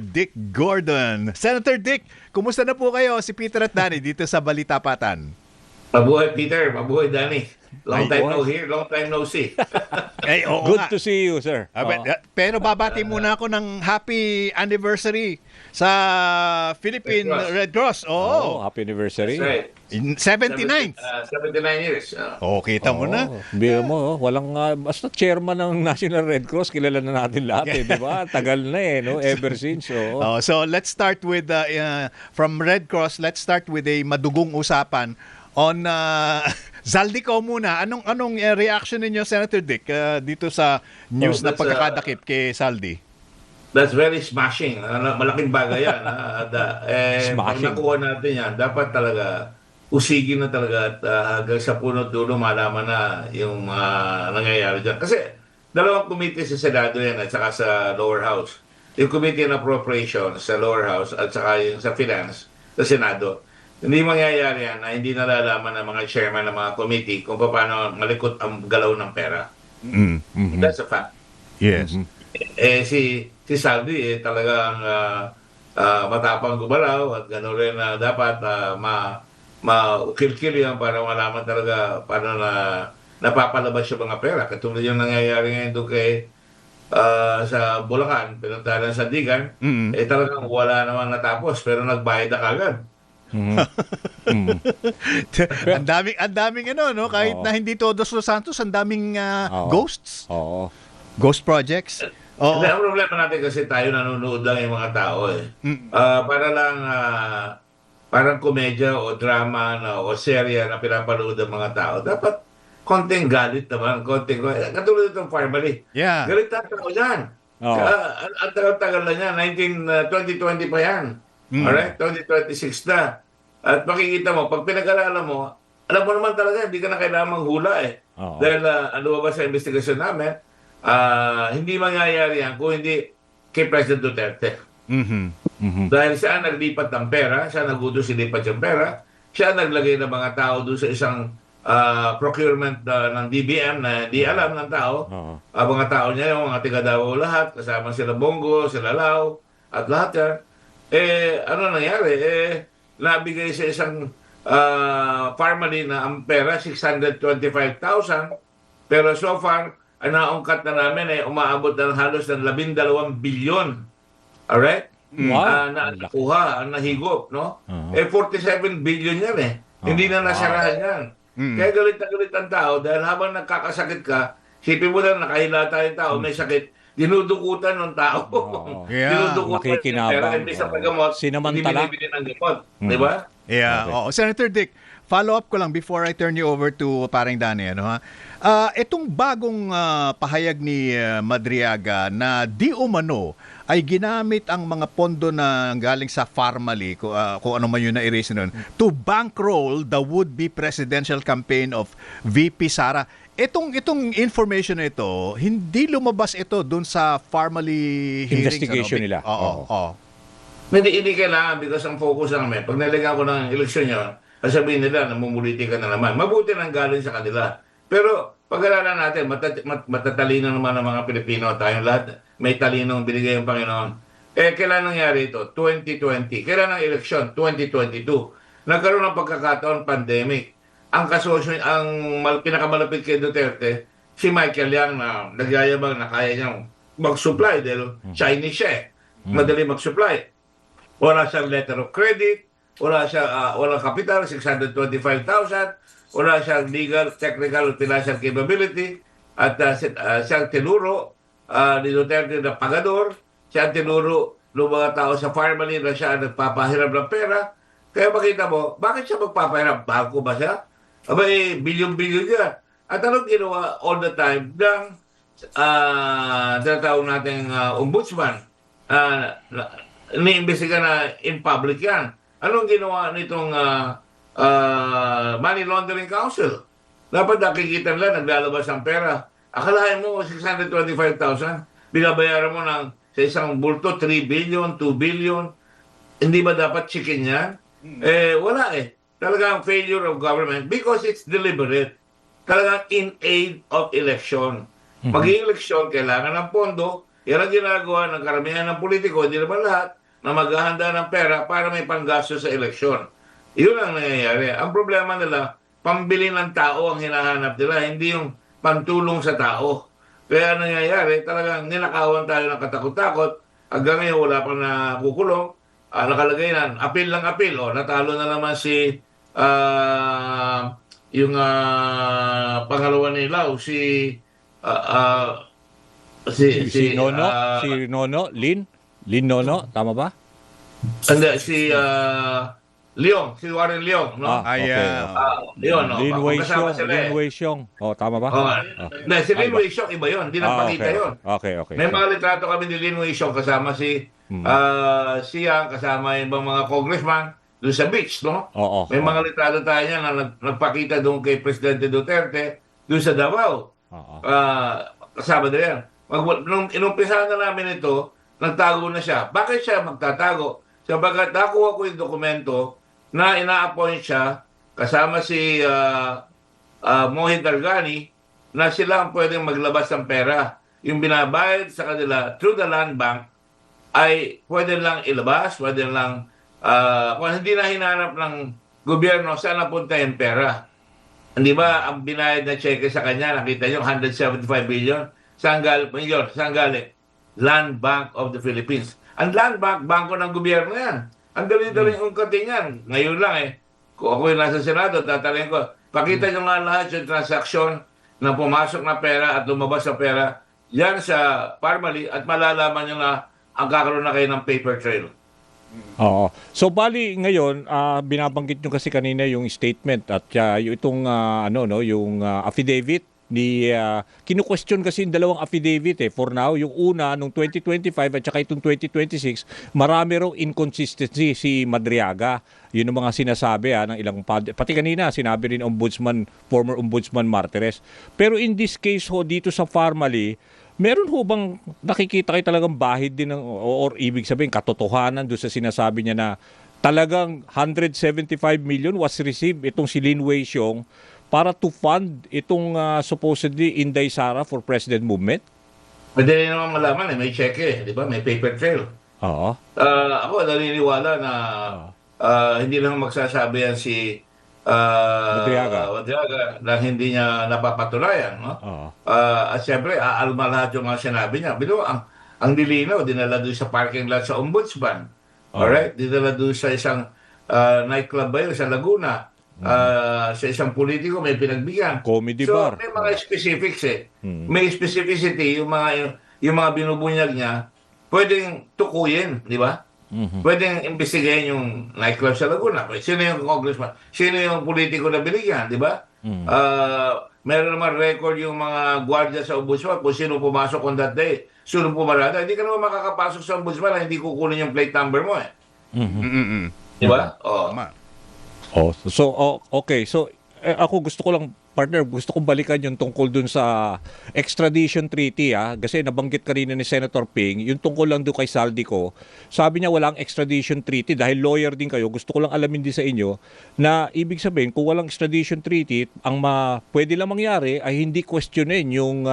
Dick Gordon. Senator Dick, kumusta na po kayo si Peter at Danny dito sa Balitapatan? Mabuhay Peter, mabuhay Danny. Long Ay, time boy. no hear, long time no see. Eh, oo Good nga. to see you, sir. Pero babati muna ako ng happy anniversary sa Philippine Red Cross. Oo. Happy anniversary. That's right. 79th. 79 years. Oh, kita mo na. Biro mo, walang basta chairman ng National Red Cross, kilala na natin lahat, di ba? Tagal na no? Ever since. Oh, so let's start with from Red Cross, let's start with a madugong usapan on Zaldico muna. Anong reaction ninyo, Senator Dick, dito sa news na that's, pagkakadakip kay Zaldi? That's very smashing. Malaking bagay yan. Pag Smashing. nakuha natin yan, dapat talaga usigin na talaga at hanggang sa punot dulo malaman na yung nangyayari dyan. Kasi dalawang committee sa Senado yan at saka sa lower house. Yung Committee on Appropriations sa lower house at saka yung sa Finance sa Senado. Hindi mangyayari yan na hindi nalalaman ng mga chairman ng mga committee kung paano malikot ang galaw ng pera. That's a fact. Yes. Si Saldi talagang matapang gumalaw at gano'n rin na dapat ma-ukil-kil yan para malaman talaga paano na napapalabas yung mga pera. Katulad yung nangyayari ngayon doon kay sa Bulacan, pinuntahan sa Sandigan, talagang wala naman natapos pero nagbayad na kagad. ang daming no, kahit na hindi Todos Los Santos, ang daming ghosts. Oo. Ghost projects. Oo. Ang problema natin kasi tayo nanonood lang yung mga tao para lang parang komedya o drama o serya na pinapanood ng mga tao. Dapat konting galit naman, katulad itong family. Yeah. Galit na tao yan. Oo. Ang tagal-tagal na yan, 2020 pa yan. Alright? 2026 na. At makikita mo, pag pinag-aralan mo, alam mo naman talaga, hindi ka na kailangan manghula Oo. Dahil ano ba sa investigasyon namin, hindi mangyayari yan kung hindi kay President Duterte. Dahil siya ang naglipat ng pera, siya nagutos silipat yung pera, siya ang naglagay ng mga tao doon sa isang procurement ng DBM na di alam ng tao. Mga tao niya, yung mga tiga Davao lahat, kasama sila Bongo, sila Lao, at lahat yan. Ano nangyari? Nabigay sa isang family na ang pera, 625,000, pero so far, ang naungkat na namin umaabot ng halos ng 12 bilyon. Alright? Wow. Na nakuha, ang nahigop, no? 47 billion yan Hindi na nasarahan yan. Kaya galit na galit ang tao dahil habang nagkakasakit ka, sipin mo na nakahila tayong tao, may sakit, dinudukutan ng tao. Yeah. Dinudukutan Nakikinabang. pero hindi sa paggamot, Sinamantala. hindi binibili ng gamot. Di ba? Yeah. Okay. Oo. Senator Dick, follow up ko lang before I turn you over to Paring Danny, itong bagong pahayag ni Madriaga na di umano ay ginamit ang mga pondo na galing sa Farmally, kung ano man yun na erase nun, to bankroll the would-be presidential campaign of VP Sara. Itong information na ito, hindi lumabas ito dun sa Farmally hearings. Investigation nila. Oo. Hindi kailangan because ang focus namin, pag nalagyan ko ng eleksyon yun, sasabihin nila, namumuliti ka na naman. Mabuti nang galing sa kanila. Pero pag-aralan natin, matatalino naman ang mga Pilipino, tayong lahat, may talinong binigay ng Panginoon. Kailan nangyari ito? 2020. Kailan ang eleksyon? 2022. Nagkaroon ng pagkakataon, pandemic. Ang kasosyo, ang pinakamalapit kay Duterte, si Michael Yang na nagyayabang na kaya niyang mag-supply dahil Chinese siya madali mag-supply. Wala siyang letter of credit, walang capital, 625,000, wala siyang legal, technical, financial capability, at siyang tinuro ni Duterte na pagador, siyang tinuro ng mga tao sa Farmally na siya nagpapahiram ng pera. Kaya makita mo, bakit siya magpapahiram? Bangko ba siya? Abay, bilyon-bilyon niya. At anong ginawa all the time ng tinatawag natin ombudsman? Iniimbestiga na in public yan. Anong ginawa nitong Money Laundering Council? Dapat nakikita nila naglalabas ng pera. Akalain mo 625,000, binabayaran mo sa isang bulto 3 billion, 2 billion. Hindi ba dapat chicken yan? Wala Talagang failure of government because it's deliberate. Talagang in aid of election. Mag-eleksyon, kailangan ng pondo, yan ang ginagawa ng karamihan ng politiko, hindi naman lahat, na maghahanda ng pera para may panggasto sa eleksyon. Yun ang nangyayari. Ang problema nila, pambili ng tao ang hinahanap nila, hindi yung pantulong sa tao. Kaya nangyayari, talagang ninakawan tayo ng katakot-takot. Hanggang ngayon, wala pang nakukulong. Nakalagay na, apil lang apil. O, natalo na naman si pangalawa ni Lau, Si Nono, si Nono, Lin Nono, tama ba? hindi, Leong, si Warren Leong, no? Yun, no? Lin Kasama sila eh. Wei Xiong. Oh, tama ba? Hindi, si Lin Wei Xiong, iba yun. Hindi nagpakita okay. yun. Okay. May mga litrato kami ni Lin Wei Xiong kasama siya, kasama yung ibang mga congressman doon sa beach, no? Oo. May mga litrato tayo niya na nagpakita doon kay Presidente Duterte doon sa Davao. Oo. Kasama na yan. Nung inumpisahan na namin ito, nagtago na siya. Bakit siya magtatago? Sabagat nakuha ko yung dokumento na ina-appoint siya kasama si Mohit Dargani na sila ang pwedeng maglabas ng pera. Yung binabayad sa kanila through the land bank ay pwede lang ilabas, pwede lang kung hindi na hinanap ng gobyerno saan napunta yung pera. Hindi ba ang binayad na cheque sa kanya, nakita nyo, 175 billion? Saan galing? Land Bank of the Philippines. Ang Land Bank, bangko ng gobyerno yan. Ang dali-daling ungkatin yan. Ngayon lang kung ako yung nasa Senado, tatalingin ko, pakita nyo nga lahat yung transaksyon na pumasok na pera at lumabas na pera yan sa Parmali at malalaman nyo na ang kakaroon na kayo ng paper trail. Oo. So bali ngayon, binabanggit nyo kasi kanina yung statement at yung itong yung affidavit ni kinu-question kasi yung dalawang affidavit for now. Yung una nung 2025 at saka itong 2026, marami raw inconsistency si Madriaga. Yun ang mga sinasabi ng ilang pati kanina sinabi rin former ombudsman Martires. Pero in this case dito sa Parmali, meron ho bang nakikita kayo talagang bahid din or ibig sabihin katotohanan doon sa sinasabi niya na talagang 175 million was received itong si Lin Wei Xiong para to fund itong supposedly Inday Sara for President Movement? Pwede rin naman malaman may cheque, di ba? May paper trail. Oo. Ako naniniwala na hindi lang magsasabi yan si Madriaga na hindi niya napapatunayan, no? At siyempre aalma lahat yung mga sinabi niya. Bilo ang dilinaw dinala doon sa parking lot sa Ombudsman. Alright, dinala doon sa isang nightclub ba yun sa Laguna. Sa isang politiko may pinagbigyan. Comedy so, bar. may mga specifics May specificity yung mga binubunyag niya pwedeng tukuyin, di ba? Pwedeng imbestigahin yung nightclub sa Laguna. Sino yung congressman? Sino yung politiko na binigyan, di ba? Meron naman record yung mga gwardiya sa Ombudsman kung sino pumasok on that day. Sino pumarada. Hindi ka naman makakapasok sa Ombudsman na hindi kukunin yung plate number mo Di ba? Okay. So ako gusto ko lang gusto kong balikan yung tungkol dun sa extradition treaty kasi nabanggit kanina ni Senator Ping yung tungkol lang doon kay Saldico. Sabi niya walang extradition treaty dahil lawyer din kayo. Gusto ko lang alamin din sa inyo na ibig sabihin kung walang extradition treaty, ang pwede lang mangyari ay hindi questionin yung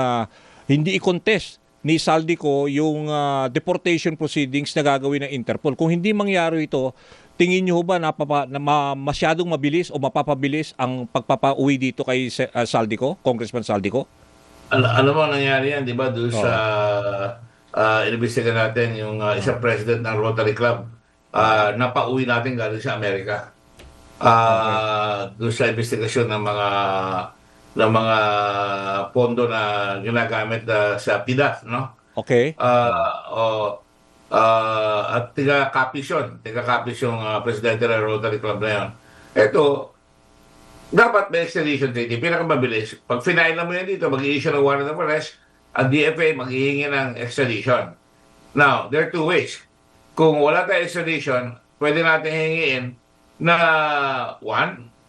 hindi i-contest ni Saldico yung deportation proceedings na gagawin ng Interpol. Kung hindi mangyari ito, tingin niyo ba na masyadong mabilis o mapapabilis ang pagpapauwi dito kay Saldico, Congressman Saldico? Alam mo nangyari yan, di ba? Doon sa inimbestigan natin yung isang president ng Rotary Club napauwi natin galing sa Amerika. Doon sa investigasyon ng mga pondo na ginagamit sa PIDAF, no? Okay. At tiga-copies yung presidente ng Rotary Club na yun. Ito, dapat may extradition treaty, pinakamabilis. Pag final na mo yan dito, mag-i-issue ng warrant of arrest, ang DFA mag-ihingi ng extradition. Now, there are two ways. Kung wala tayong extradition, pwede natin hingiin na,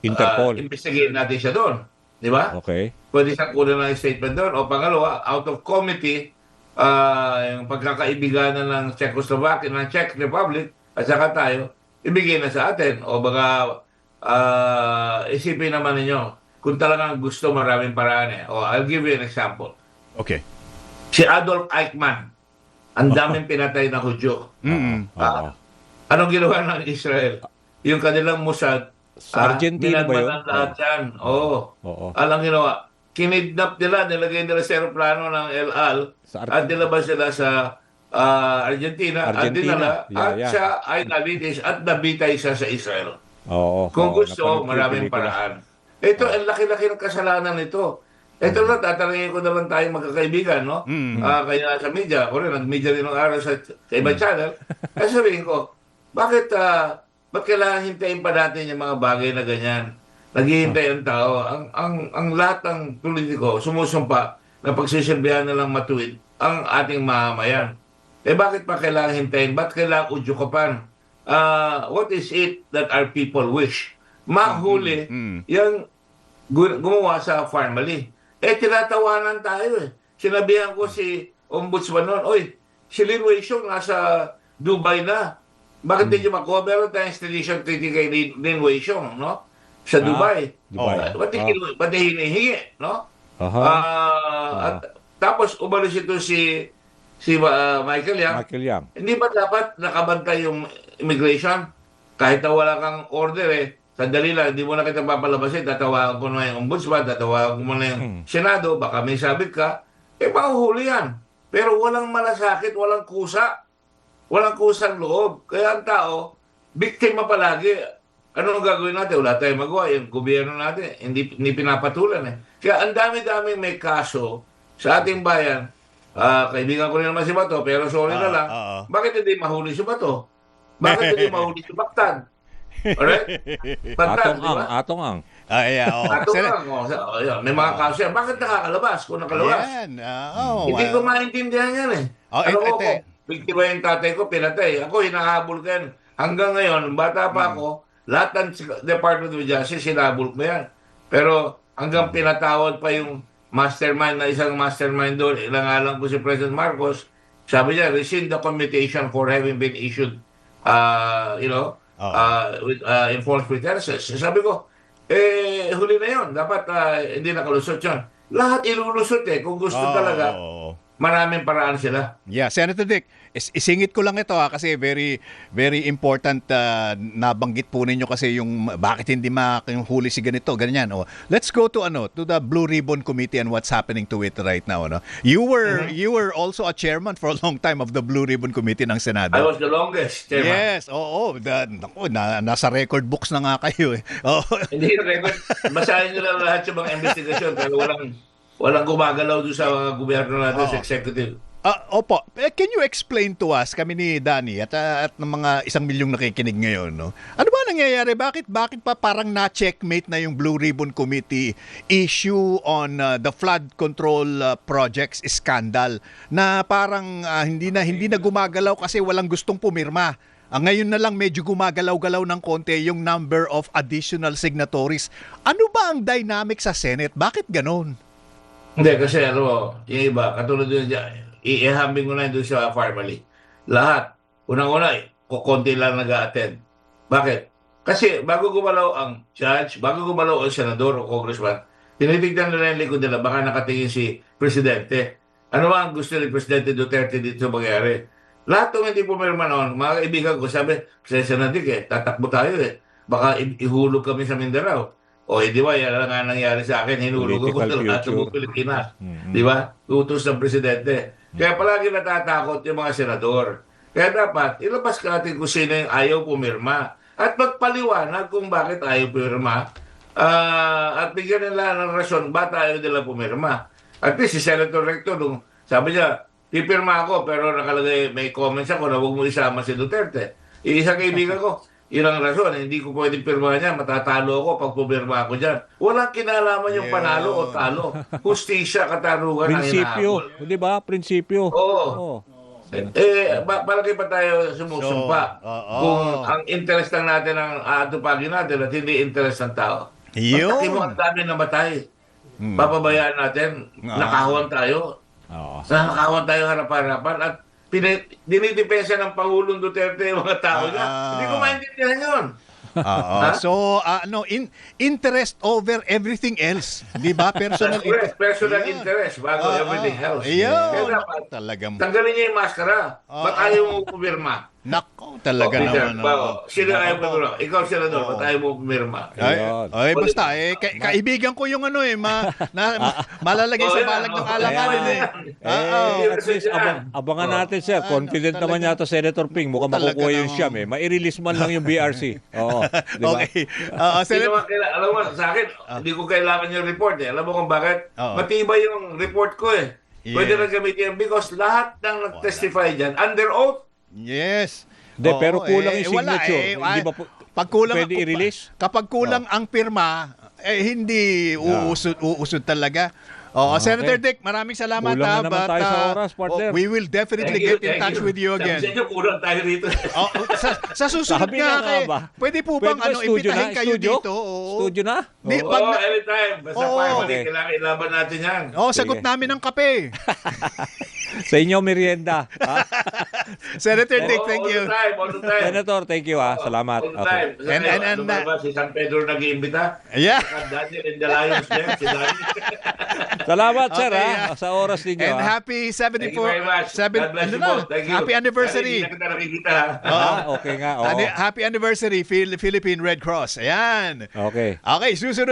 Interpol. Investigate natin siya doon. Di ba? Okay. Pwede siyang kunin ng statement doon. O pangalawa, out of committee, yung pagkakaibiganan ng Czechoslovakia, ng Czech Republic, at saka tayo, ibigay na sa atin. O baka isipin naman ninyo, kung talagang gusto, maraming paraan O I'll give you an example. Okay. Si Adolf Eichmann, ang daming pinatay na Hudyo. Mm. Oo. Anong ginawa ng Israel? Yung kanilang Mossad, Sa Argentina ba yun? binagman ang lahat yan. Oo. Oo. Alang ginawa, kinidnap nila, nilagay nila sa aeroplano ng El Al, Sa at nilabas sila sa Argentina, at Argentina. dinala, Yeah, at yeah. siya ay nalitis at nabitay siya sa Israel. Oo. Kung Oo, gusto, napanood ko yung maraming pelikula. paraan. Ito, ang laki-laki ng kasalanan nito. Ito na, tatanungin ko naman tayong magkakaibigan, no? Kaya sa media, ako rin, nag-media rin ng araw sa ibang channel. Kasi sabihin ko, ba't kailangan hintayin pa natin yung mga bagay na ganyan? Naghihintay ang tao. Ang lahat ng politiko sumusumpa na pagsisilbihan na lang matuwid ang ating mamamayan. Bakit pa kailangan hintayin? Ba't kailangan udyukapan? What is it that our people wish? Mahuli yung gumawa sa family. Tinatawanan tayo eh. Sinabihan ko si Ombudsman noon, oy, si Lin Wei-shung nasa Dubai na. Bakit hindi nyo makuha? Meron tayong extradition treaty kay Lin Wei-shung, no? Sa Dubai. Dubai. Ba't hinihingi, no? Aha. At tapos umalis ito si Michael Yang. Michael Yang. Hindi ba dapat nakabantay yung immigration? Kahit na wala kang order sandali lang, hindi mo na kita papalabasin, tatawagan ko na yung ombudsman, tatawagan ko muna yung Senado, baka may sabit ka, mahuhuli yan. Pero walang malasakit, walang kusa. Walang kusang loob. Kaya ang tao, biktima palagi. Ano ang gagawin natin? Wala tayong magawa. Yung gobyerno natin, hindi pinapatulan Kaya ang dami-daming may kaso sa ating bayan. Kaibigan ko rin naman si Bato, pero sorry na lang. Bakit hindi mahuli si Bato? Bakit hindi mahuli si Bactan? Alright? Bactan, di ba? Atong ang. Yeah, May mga kaso yan. Bakit nakakalabas? Kung nakalabas? Yan. Hindi ko maintindihan yan biktima yung tatay ko, pinatay. Ako, hinahabol ko yan. Hanggang ngayon, bata pa ako, lahat ng Department of Justice, hinahabol ko yan. Pero hanggang pinatawad pa yung mastermind na isang mastermind doon, ilangalan ko si President Marcos, sabi niya, rescind the commutation for having been issued, with enforced pretenses. Sabi ko, huli na yun. Dapat hindi nakalusot yun. Lahat ilulusot kung gusto talaga. Maraming paraan sila. Yeah, Senator Dick, isingit ko lang ito kasi very very important nabanggit po ninyo kasi yung bakit hindi makahuli si ganito, ganyan. Let's go to the Blue Ribbon Committee and what's happening to it right now, no? You were also a chairman for a long time of the Blue Ribbon Committee ng Senado. I was the longest chairman. Yes, nasa record books na nga kayo eh. Hindi record. Basahin nyo lang lahat yung mga investigasyon pero walang gumagalaw doon sa mga gobyerno natin sa executive. Opo. Can you explain to us, kami ni Danny at ng mga 1 milyong nakikinig ngayon, no? Ano ba nangyayari? Bakit pa parang na-checkmate na yung Blue Ribbon Committee issue on the flood control projects scandal na parang hindi na gumagalaw kasi walang gustong pumirma. Ngayon na lang medyo gumagalaw-galaw ng konti yung number of additional signatories. Ano ba ang dynamic sa Senate? Bakit ganon? Hindi, kasi yung iba, katulad doon dyan, ihambing ko na doon sa family. Lahat, unang-una, konti lang nag-a-attend. Bakit? Kasi bago gumalaw ang judge, bago gumalaw ang senador o congressman, tinitignan nila yung likod nila, baka nakatingin si presidente. Ano ba ang gusto ni Presidente Duterte dito mangyari? Lahat ng hindi pumirma noon, mga kaibigan ko, sabi, Presidente Nadik tatakbo tayo baka ihulog kami sa Mindanao. Di ba, yan nga nangyari sa akin, hinulog ako sa lahat ng Pilipinas. Di ba? Utos ng presidente. Kaya palagi natatakot yung mga senador. Kaya dapat, ilabas ka natin kung sino yung ayaw pumirma. At magpaliwanag kung bakit ayaw pumirma. At bigyan nila ng rason, ba't ayaw nila pumirma. At least, si Senator Recto, sabi niya, pipirma ako, pero nakalagay, may comments ako na huwag mo isama si Duterte. Isang kaibigan ko, ilang rason, hindi ko pwedeng pirma niya, matatalo ako pag pumirma ako dyan. Walang kinalaman yung panalo o talo. Hustisya, katarungan ang Prinsipyo, hinahabol. di ba? Prinsipyo. Oo. Palagi pa tayo sumusumpa kung ang interest lang natin ang aatupagin natin at hindi interest ng tao. Pagtaki mo ang dami na matay. Papabayaan natin, nakahawan tayo. Nakahawan tayo harapan-harapan at dinidepensa ng Pangulong Duterte yung mga tao niya. Hindi ko maintindihan yun. Oo. So, interest over everything else. Di ba? Personal That's correct. Personal Yeah. interest bago everything else. Ayun. Kaya dapat, Talagang, tanggalin niya yung maskara. Ba't ayaw mo pumirma? nako, talaga Peter, naman. sino ayaw mo pumirma? Ikaw, senador, ba't ayaw mo pumirma? Ayun. Basta, kaibigan ko yung malalagay sa balag ng alanganin eh. At least, abangan natin, sir. Confident naman yata Senator Ping. Mukhang Talaga makukuha yung namang- siyam eh. Ma-release man lang yung BRC. Oo. Di ba? Okay. Alam mo, sa akin, hindi ko kailangan yung report eh. Alam mo kung bakit? Oo. Matibay yung report ko eh. Pwede Yes. na gamitin because lahat ng nag-testify dyan, under oath. Yes. Hindi, Oo, pero kulang yung wala, signature. Hindi ba pag kulang, pwede i-release? Kapag kulang ang pirma, hindi uusod talaga. Okay. Senator Dick, maraming salamat. Kulang na naman tayo sa oras, partner. We will definitely get in touch with you again. Sabi sa inyo, kulang tayo rito. Sa susunod Sabi nga, nga ba? pwede po bang Pwede ba studio imbitahin na? kayo Studio? dito? Oo. Studio na? Di, Oo, pag, anytime. Basta Oo. family, Okay. kailangan ilaban natin yan. sagot Sige. namin ng kape. Sa inyo, merienda. Ha? Senator Dick, Oo, thank all you. the time, all the time. Senator, thank you ha. Salamat. All the Okay. time. And, Si San Pedro nag-iimbita. Yeah. Daniel and the Lions din, si Daniel. Salamat, sir Okay, ha. Sa oras ninyo. And ha? happy Thank you very 74 much. God bless you both. Thank you. Happy anniversary. Hindi na kita nakikita ha. Okay nga. Oo. Happy anniversary Philippine Red Cross. Ayan. Okay. Okay, susunod